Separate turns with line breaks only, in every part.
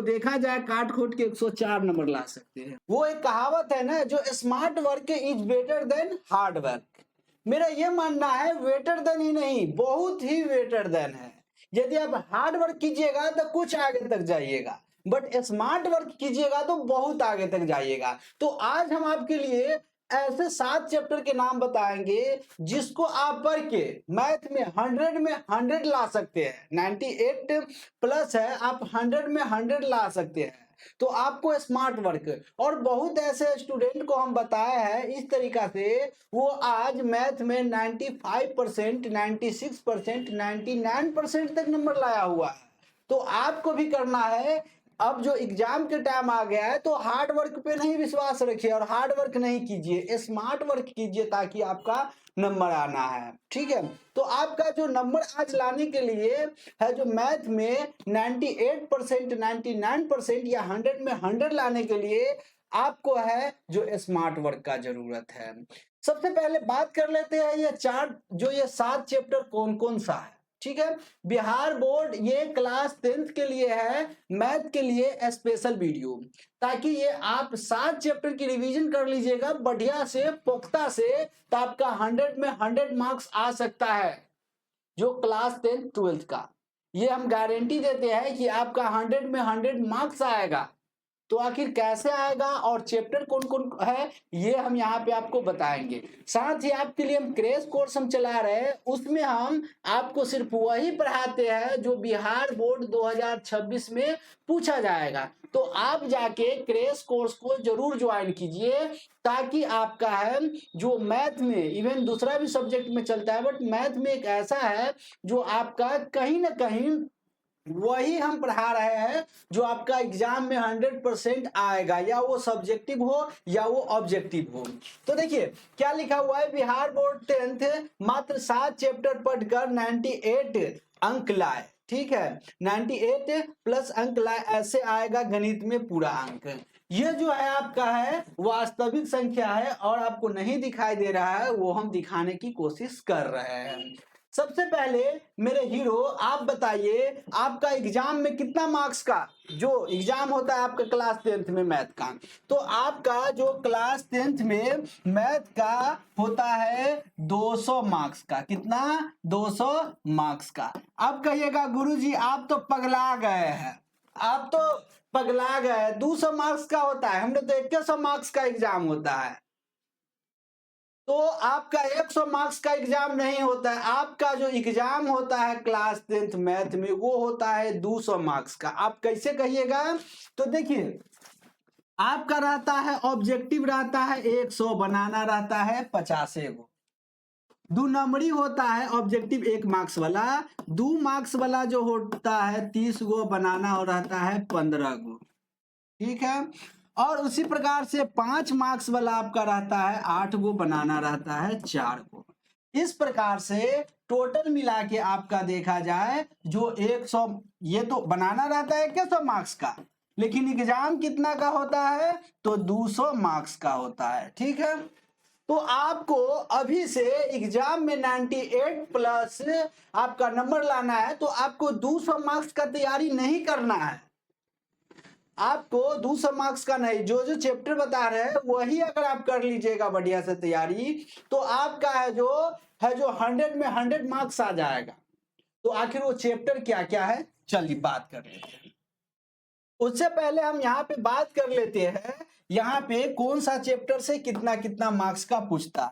देखा जाए काट खोट के 104 नंबर ला सकते हैं। वो एक कहावत है ना, जो smart work is better than hard work. मेरा ये मानना है बेटर देन ही नहीं, बहुत ही बेटर देन है। यदि आप हार्ड वर्क कीजिएगा तो कुछ आगे तक जाइएगा, बट स्मार्ट वर्क कीजिएगा तो बहुत आगे तक जाइएगा। तो आज हम आपके लिए ऐसे 7 चैप्टर के नाम बताएंगे जिसको आप पढ़ के मैथ में 100 में 100 ला सकते हैं। 98 प्लस है, आप 100 में 100 ला सकते हैं। तो आपको स्मार्ट वर्क, और बहुत ऐसे स्टूडेंट को हम बताया है इस तरीका से, वो आज मैथ में 95%, 96%, 99% तक नंबर लाया हुआ है। तो आपको भी करना है। अब जो एग्जाम के टाइम आ गया है तो हार्ड वर्क पे नहीं विश्वास रखिए और हार्ड वर्क नहीं कीजिए, स्मार्ट वर्क कीजिए ताकि आपका नंबर आना है। ठीक है, तो आपका जो नंबर आज लाने के लिए है, जो मैथ में 98%, 99% या 100 में 100 लाने के लिए आपको है जो स्मार्ट वर्क का जरूरत है। सबसे पहले बात कर लेते हैं ये 7 चैप्टर कौन कौन सा है। ठीक है, बिहार बोर्ड ये क्लास 10th के लिए है, मैथ के लिए स्पेशल वीडियो, ताकि ये आप 7 चैप्टर की रिवीजन कर लीजिएगा बढ़िया से, पुख्ता से, तो आपका 100 में 100 मार्क्स आ सकता है। जो क्लास 10th 12th का, ये हम गारंटी देते हैं कि आपका 100 में 100 मार्क्स आएगा। तो आखिर कैसे आएगा और चैप्टर कौन कौन है ये हम यहाँ पे आपको बताएंगे। साथ ही आपके लिए हम क्रैश कोर्स हम चला रहे हैं, उसमें हम आपको सिर्फ वही पढ़ाते हैं जो बिहार बोर्ड 2026 में पूछा जाएगा। तो आप जाके क्रैश कोर्स को जरूर ज्वाइन कीजिए, ताकि आपका है जो मैथ में, इवन दूसरा भी सब्जेक्ट में चलता है, बट मैथ में एक ऐसा है जो आपका कहीं ना कहीं वही हम पढ़ा रहे हैं जो आपका एग्जाम में 100% आएगा, या वो सब्जेक्टिव हो या वो ऑब्जेक्टिव हो। तो देखिए क्या लिखा हुआ है, बिहार बोर्ड 10th मात्र 7 चैप्टर पढ़कर 98 अंक लाए। ठीक है, 98 प्लस अंक लाए, ऐसे आएगा गणित में पूरा अंक। ये जो है आपका है वास्तविक संख्या है और आपको नहीं दिखाई दे रहा है, वो हम दिखाने की कोशिश कर रहे हैं। सबसे पहले मेरे हीरो आप बताइए, आपका एग्जाम में कितना मार्क्स का जो एग्जाम होता है आपका क्लास 10th में मैथ का, तो आपका जो क्लास 10th में मैथ का होता है 200 मार्क्स का। कितना? 200 मार्क्स का। अब कहिएगा गुरुजी आप तो पगला गए हैं, आप तो पगला गए, 200 मार्क्स का होता है, हमने तो 100 मार्क्स का एग्जाम होता है। तो आपका 100 मार्क्स का एग्जाम नहीं होता है, आपका जो एग्जाम होता है क्लास 10th मैथ में वो होता है 200 मार्क्स का। आप कैसे कहिएगा? तो देखिए आपका रहता है ऑब्जेक्टिव रहता है 100, बनाना रहता है 50 गो, 2 नंबरी होता है ऑब्जेक्टिव 1 मार्क्स वाला, 2 मार्क्स वाला जो होता है 30 गो, बनाना और रहता है 15 गो। ठीक है, और उसी प्रकार से 5 मार्क्स वाला आपका रहता है 8 गो, बनाना रहता है 4 गो। इस प्रकार से टोटल मिला के आपका देखा जाए जो 100, ये तो बनाना रहता है 100 मार्क्स का, लेकिन एग्जाम कितना का होता है? तो 200 मार्क्स का होता है। ठीक है, तो आपको अभी से एग्जाम में 98 प्लस आपका नंबर लाना है, तो आपको 200 मार्क्स का तैयारी नहीं करना है। आपको 200 मार्क्स का नहीं, जो जो चैप्टर बता रहे हैं वही अगर आप कर लीजिएगा बढ़िया से तैयारी, तो आपका है जो 100 में 100 मार्क्स आ जाएगा। तो आखिर वो चैप्टर क्या क्या है, चलिए बात कर लेते हैं। उससे पहले हम यहाँ पे बात कर लेते हैं यहाँ पे कौन सा चैप्टर से कितना कितना मार्क्स का पूछता है।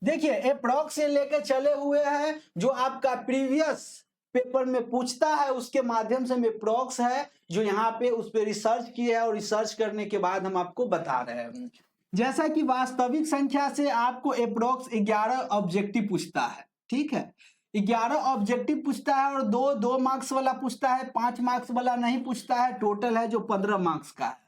देखिए अप्रॉक्स से लेकर चले हुए हैं, जो आपका प्रीवियस पेपर में पूछता है उसके माध्यम से अप्रॉक्स है, जो यहाँ पे उस पर रिसर्च किया है और रिसर्च करने के बाद हम आपको बता रहे हैं। जैसा कि वास्तविक संख्या से आपको अप्रॉक्स 11 ऑब्जेक्टिव पूछता है। ठीक है, 11 ऑब्जेक्टिव पूछता है और 2 मार्क्स वाला पूछता है, 5 मार्क्स वाला नहीं पूछता है, टोटल है जो 15 मार्क्स का है।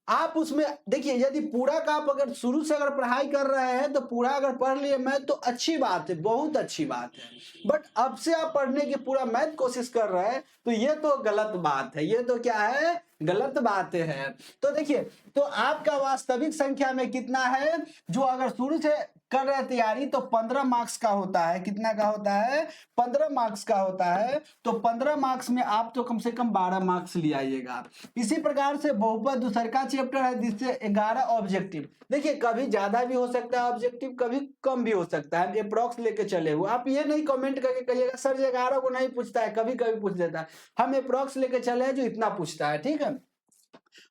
आप उसमें देखिए, यदि पूरा का आप अगर शुरू से अगर पढ़ाई कर रहे हैं तो पूरा अगर पढ़ लिए मैथ तो अच्छी बात है, बहुत अच्छी बात है, बट अब से आप पढ़ने की पूरा मैथ कोशिश कर रहे हैं तो ये तो गलत बात है। ये तो क्या है, गलत बातें हैं। तो देखिए, तो आपका वास्तविक संख्या में कितना है, जो अगर शुरू से कर रहे तैयारी तो 15 मार्क्स का होता है। कितना का होता है? 15 मार्क्स का होता है। तो 15 मार्क्स में आप तो कम से कम 12 मार्क्स ले आइएगा। इसी प्रकार से बहुपद दूसरा चैप्टर है जिससे 11 ऑब्जेक्टिव। देखिए, कभी ज्यादा भी हो सकता है ऑब्जेक्टिव, कभी कम भी हो सकता है। अप्रोक्स लेके चले हुए, आप ये नहीं कमेंट करके कहिएगा सर 11 को नहीं पूछता है, कभी कभी पूछ देता है। हम अप्रोक्स लेके चले हैं जो इतना पूछता है, ठीक है।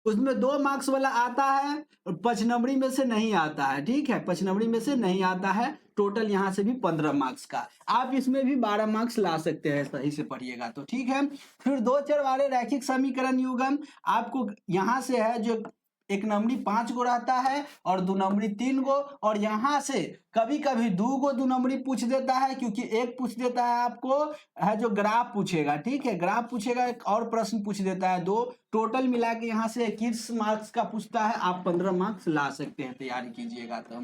उसमें 2 मार्क्स वाला आता है और 5 नंबरी में से नहीं आता है, ठीक है, 5 नंबरी में से नहीं आता है। टोटल यहाँ से भी 15 मार्क्स का। आप इसमें भी 12 मार्क्स ला सकते हैं, सही से पढ़िएगा तो, ठीक है। फिर 2 चर वाले रैखिक समीकरण युग्म, आपको यहाँ से है जो एक नंबरी 5 गो रहता है और 2 नंबरी 3 गो, और यहाँ से कभी कभी 2 गो 2 नंबरी पूछ देता है, क्योंकि एक पूछ देता है आपको है जो ग्राफ पूछेगा, ठीक है, ग्राफ पूछेगा, एक और प्रश्न पूछ देता है 2, टोटल मिला के यहाँ से 21 मार्क्स का पूछता है। आप 15 मार्क्स ला सकते हैं, तैयारी कीजिएगा तो।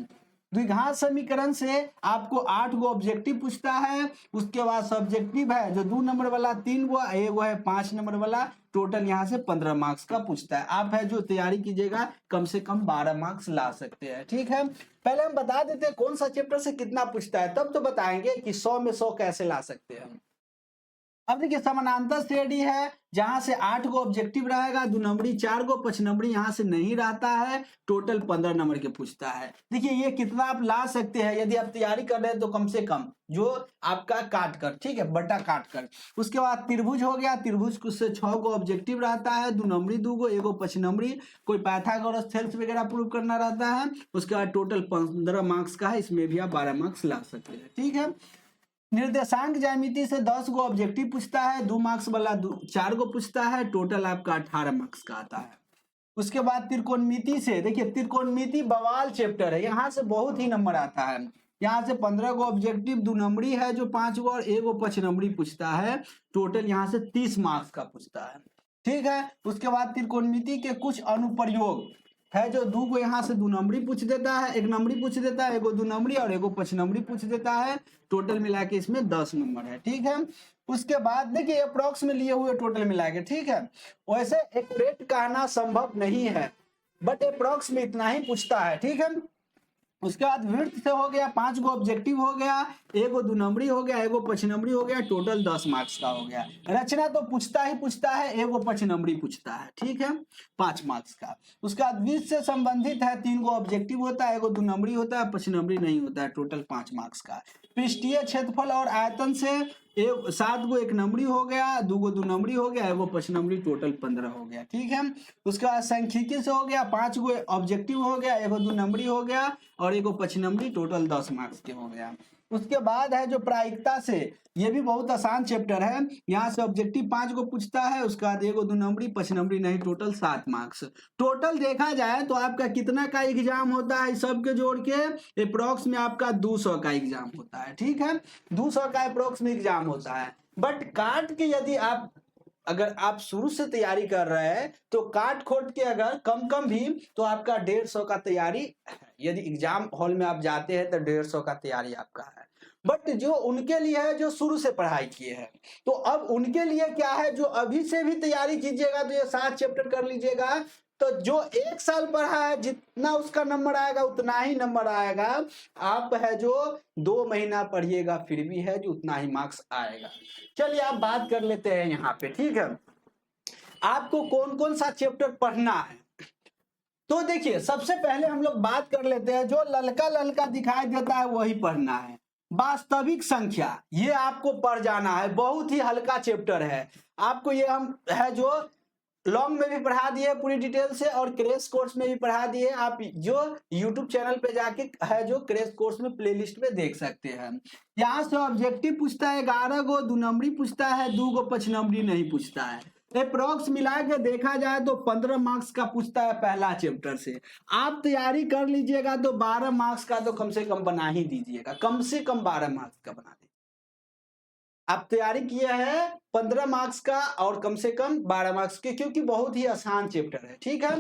द्विघात समीकरण से आपको 8 गो ऑब्जेक्टिव पूछता है। उसके बाद सब्जेक्टिव है जो 2 नंबर वाला 3 गो, एक गो है 5 नंबर वाला। टोटल यहाँ से 15 मार्क्स का पूछता है। आप है जो तैयारी कीजिएगा कम से कम 12 मार्क्स ला सकते हैं, ठीक है। पहले हम बता देते हैं कौन सा चैप्टर से कितना पूछता है, तब तो बताएंगे कि 100 में 100 कैसे ला सकते हैं। अब देखिए, समानांतर श्रेणी है जहां से 8 गो ऑब्जेक्टिव रहेगा, 2 नंबरी 4 गो, 5 नंबरी यहाँ से नहीं रहता है। टोटल 15 नंबर के पूछता है। देखिए, ये कितना आप ला सकते हैं यदि आप तैयारी कर रहे हैं तो कम से कम जो आपका काट कर, ठीक है, बटा काट कर। उसके बाद त्रिभुज हो गया, त्रिभुज से 6 गो ऑब्जेक्टिव रहता है, 2 नंबरी 2 गो, 1 गो 5 नंबरी, कोई पाइथागोरस थ्योरम वगैरह प्रूव करना रहता है। उसके बाद टोटल 15 मार्क्स का है, इसमें भी आप 12 मार्क्स ला सकते हैं, ठीक है। निर्देशांक ज्यामिति से 10 गो ऑब्जेक्टिव पूछता है, 2 मार्क्स वाला 4 गो पूछता है। टोटल आपका 18 मार्क्स का आता है। उसके बाद त्रिकोणमिति से, देखिए त्रिकोणमिति बवाल चैप्टर है, यहाँ से बहुत ही नंबर आता है। यहाँ से 15 गो ऑब्जेक्टिव, 2 नंबरी है जो 5 गो, और 1 गो 5 नंबरी पूछता है। टोटल यहाँ से 30 मार्क्स का पूछता है, ठीक है। उसके बाद त्रिकोणमिति के कुछ अनुप्रयोग है जो 2 गो यहाँ से 2 नंबरी पूछ देता है, 1 नंबरी पूछ देता है, 1 गो 2 नंबरी और 1 गो 5 नंबरी पूछ देता है। टोटल मिला के इसमें 10 नंबर है, ठीक है। उसके बाद देखिए अप्रोक्स में लिए हुए टोटल मिला के, ठीक है। वैसे एक्यूरेट कहना संभव नहीं है, बट अप्रोक्स में इतना ही पूछता है, ठीक है। उसके बाद वृत्त से हो गया, 5 गो ऑब्जेक्टिव हो गया, 1 गो 2 नंबरी हो गया, 1 गो 5 नंबरी हो गया। टोटल 10 मार्क्स का हो गया। रचना तो पूछता ही पूछता है, 1 गो 5 नंबरी पूछता है, ठीक है, 5 मार्क्स का। उसके बाद वृत्त से संबंधित है, 3 गो ऑब्जेक्टिव होता है, 1 गो 2 नंबरी होता है, 5 नंबरी नहीं होता है। टोटल 5 मार्क्स का। पृष्ठीय क्षेत्रफल और आयतन से 7 गो 1 नंबरी हो गया, 2 गो 2 नंबरी हो गया, 1 गो 5 नंबरी, टोटल 15 हो गया, ठीक है। उसके बाद सांख्यिकी से हो गया, 5 गो ऑब्जेक्टिव हो गया, 1 गो 2 नंबरी हो गया और 1 गो 5 नंबरी, टोटल 10 मार्क्स के हो गया। उसके बाद है जो प्रायिकता से, ये भी बहुत आसान चैप्टर है। यहाँ से ऑब्जेक्टिव 5 गो पूछता है, उसके बाद 1 गो 2 नंबरी, 5 नंबरी नहीं, टोटल 7 मार्क्स। टोटल देखा जाए तो आपका कितना का एग्जाम होता है, सबके जोड़ के अप्रोक्स में आपका 200 का एग्जाम होता है, ठीक है, 200 का अप्रोक्स में एग्जाम होता है। बट काट के यदि आप अगर आप शुरू से तैयारी कर रहे हैं तो काट खोट के अगर कम कम भी तो आपका 150 का तैयारी है। यदि एग्जाम हॉल में आप जाते हैं तो 150 का तैयारी आपका है। बट जो उनके लिए है जो शुरू से पढ़ाई किए हैं, तो अब उनके लिए क्या है, जो अभी से भी तैयारी कीजिएगा तो ये 7 चैप्टर कर लीजिएगा, तो जो 1 साल पढ़ा है जितना उसका नंबर आएगा उतना ही नंबर आएगा। आप है जो 2 महीना पढ़िएगा फिर भी है जो उतना ही मार्क्स आएगा। चलिए आप बात कर लेते हैं यहाँ पे, ठीक है, आपको कौन कौन सा चैप्टर पढ़ना है। तो देखिए सबसे पहले हम लोग बात कर लेते हैं, जो ललका ललका दिखाई देता है वही पढ़ना है। वास्तविक संख्या, ये आपको पढ़ जाना है, बहुत ही हल्का चैप्टर है। आपको ये हम है जो लॉन्ग में भी पढ़ा दिए पूरी डिटेल से और क्रैश कोर्स में भी पढ़ा दिए। आप जो YouTube चैनल पे जाके है जो क्रैश कोर्स में प्लेलिस्ट में देख सकते हैं। यहाँ से ऑब्जेक्टिव पूछता है 11 गो, 2 नंबरी पूछता है, 2 गो 5 नंबरी नहीं पूछता है। अप्रोक्स मिला के देखा जाए तो 15 मार्क्स का पूछता है पहला चैप्टर से। आप तैयारी कर लीजिएगा तो 12 मार्क्स का तो कम से कम बना ही दीजिएगा, कम से कम 12 मार्क्स का बना दीजिए। आप तैयारी किए हैं 15 मार्क्स का और कम से कम 12 मार्क्स के, क्योंकि बहुत ही आसान चैप्टर है, ठीक है।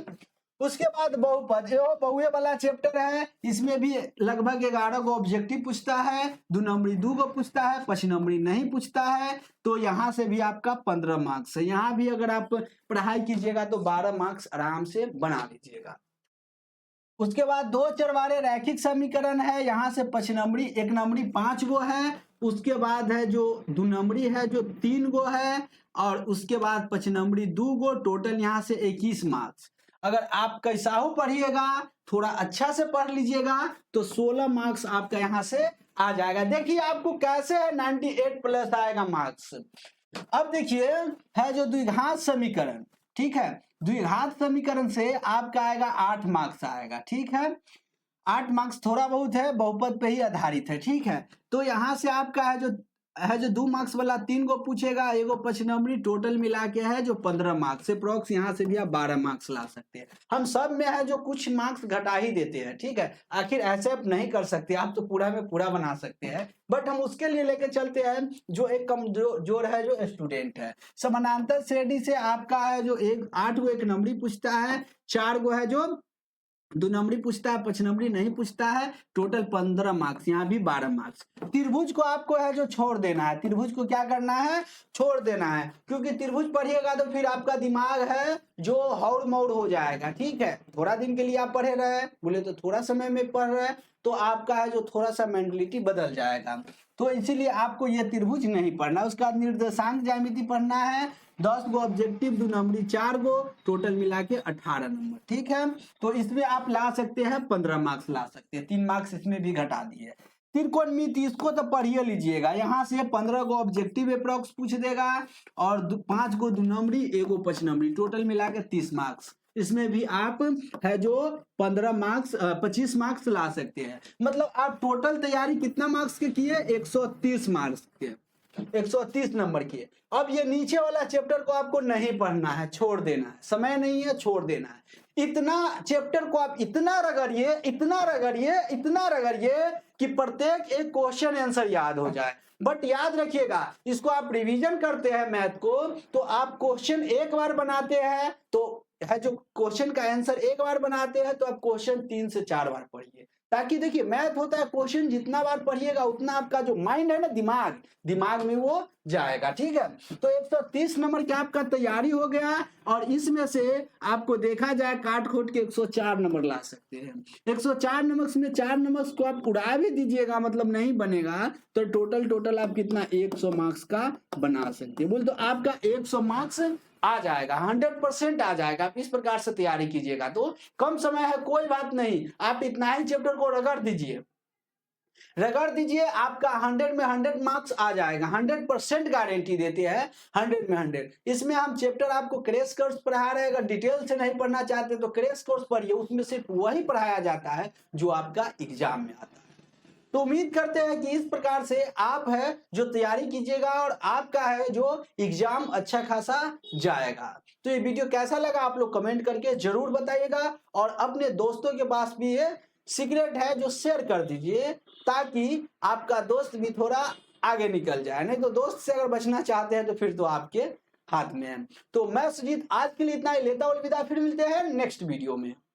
उसके बाद बहुपद, ये बहुए वाला चैप्टर है, इसमें भी लगभग 11 को ऑब्जेक्टिव पूछता है, 2 नंबरी 2 को पूछता है, 5 नंबरी नहीं पूछता है। तो यहाँ से भी आपका 15 मार्क्स है। यहाँ भी अगर आप पढ़ाई कीजिएगा तो 12 मार्क्स आराम से बना लीजिएगा। उसके बाद 2 चरवारे रैखिक समीकरण है, यहाँ से 5 नंबरी, 1 नंबरी 5 गो है। उसके बाद है जो 2 नंबरी है जो 3 गो है, और उसके बाद 5 नंबरी 2 गो, टोटल यहाँ से 21 मार्क्स। अगर आप कैसा हो पढ़िएगा, थोड़ा अच्छा से पढ़ लीजिएगा तो 16 मार्क्स आपका यहाँ से आ जाएगा। देखिए आपको कैसे है 98 प्लस आएगा मार्क्स। अब देखिए है जो द्विघात समीकरण, ठीक है, द्विघात समीकरण से आपका आएगा 8 मार्क्स आएगा, ठीक है। 8 मार्क्स थोड़ा बहुत है, बहुपद पे ही आधारित है, ठीक है। तो यहाँ से आपका है जो 2 मार्क्स वाला 3 को पूछेगा, एगो 5 नंबरी, टोटल मिला के है जो 15 मार्क्स से प्रोक्स यहाँ से भी आप 12 मार्क्स ला सकते हैं। हम सब में है जो कुछ मार्क्स घटा ही देते हैं, ठीक है। आखिर ऐसे आप नहीं कर सकते, आप तो पूरा में पूरा बना सकते हैं, बट हम उसके लिए लेके चलते हैं जो एक कमजोर है जो स्टूडेंट है। समानांतर श्रेणी से आपका है जो 8 गो 1 नंबरी पूछता है, 4 गो है जो 2 नंबरी पूछता है, 5 नंबरी नहीं पूछता है, टोटल 15 मार्क्स, यहाँ भी 12 मार्क्स। त्रिभुज को आपको है जो छोड़ देना है, त्रिभुज को क्या करना है, छोड़ देना है, क्योंकि त्रिभुज पढ़िएगा तो फिर आपका दिमाग है जो हौड़ मौड़ हो जाएगा, ठीक है। थोड़ा दिन के लिए आप पढ़े रहे, बोले तो थोड़ा समय में पढ़ रहे, तो आपका है जो थोड़ा सा मेंटलिटी बदल जाएगा। तो इसीलिए आपको ये त्रिभुज नहीं पढ़ना। उसका निर्देशांक ज्यामिति पढ़ना है, 10 गो ऑब्जेक्टिव, 2 नंबरी 4 गो, टोटल मिला के 18 नंबर, ठीक है। तो इसमें आप ला सकते हैं 15 मार्क्स ला सकते हैं, 3 मार्क्स इसमें भी घटा दिए। त्रिकोणमिति इसको तो पढ़िए लीजिएगा, यहाँ से 15 गो ऑब्जेक्टिव अप्रॉक्स पूछ देगा, और 5 गो 2 नंबरी, 1 गो 5 नंबरी, टोटल मिला के 30 मार्क्स। इसमें भी आप है जो 15 मार्क्स 25 मार्क्स ला सकते हैं। मतलब आप टोटल तैयारी कितना मार्क्स के किए, 130 मार्क्स के, 130 नंबर की। अब ये नीचे वाला चैप्टर को आपको नहीं पढ़ना है, छोड़ देना है, समय नहीं है, छोड़ देना है। इतना चैप्टर को आप इतना रगड़िए, इतना रगड़िए, इतना रगड़िए कि प्रत्येक एक क्वेश्चन आंसर याद हो जाए। बट याद रखिएगा, इसको आप रिवीजन करते हैं मैथ को, तो आप क्वेश्चन एक बार बनाते हैं तो है जो क्वेश्चन का आंसर एक बार बनाते हैं तो आप क्वेश्चन 3 से 4 बार पढ़िए, ताकि देखिए मैथ होता है, क्वेश्चन जितना बार पढ़िएगा उतना आपका जो माइंड है ना, दिमाग में वो जाएगा, ठीक है। तो 130 नंबर का आपका तैयारी हो गया, और इसमें से आपको देखा जाए काट खोट के 104 नंबर ला सकते हैं। 104 नंबर में 4 नंबर को आप उड़ा भी दीजिएगा, मतलब नहीं बनेगा, तो टोटल आप कितना 100 मार्क्स का बना सकते हैं। बोल तो आपका 100 मार्क्स आ जाएगा, 100% आ जाएगा। आप इस प्रकार से तैयारी कीजिएगा तो कम समय है, कोई बात नहीं, आप इतना ही चैप्टर को रगड़ दीजिए, आपका 100 में 100 मार्क्स आ जाएगा, 100% गारंटी देते हैं, 100 में 100। इसमें हम चैप्टर आपको क्रैश कोर्स पढ़ा रहे हैं, अगर डिटेल से नहीं पढ़ना चाहते तो क्रैश कोर्स पढ़िए, उसमें सिर्फ वही पढ़ाया जाता है जो आपका एग्जाम में आता है। तो उम्मीद करते हैं कि इस प्रकार से आप है जो तैयारी कीजिएगा और आपका है जो एग्जाम अच्छा खासा जाएगा। तो ये वीडियो कैसा लगा आप लोग कमेंट करके जरूर बताइएगा, और अपने दोस्तों के पास भी ये सीक्रेट है जो शेयर कर दीजिए, ताकि आपका दोस्त भी थोड़ा आगे निकल जाए। नहीं तो दोस्त से अगर बचना चाहते हैं तो फिर तो आपके हाथ में है। तो मैं सुजीत आज के लिए इतना ही लेता हूं, अलविदा, फिर मिलते हैं नेक्स्ट वीडियो में।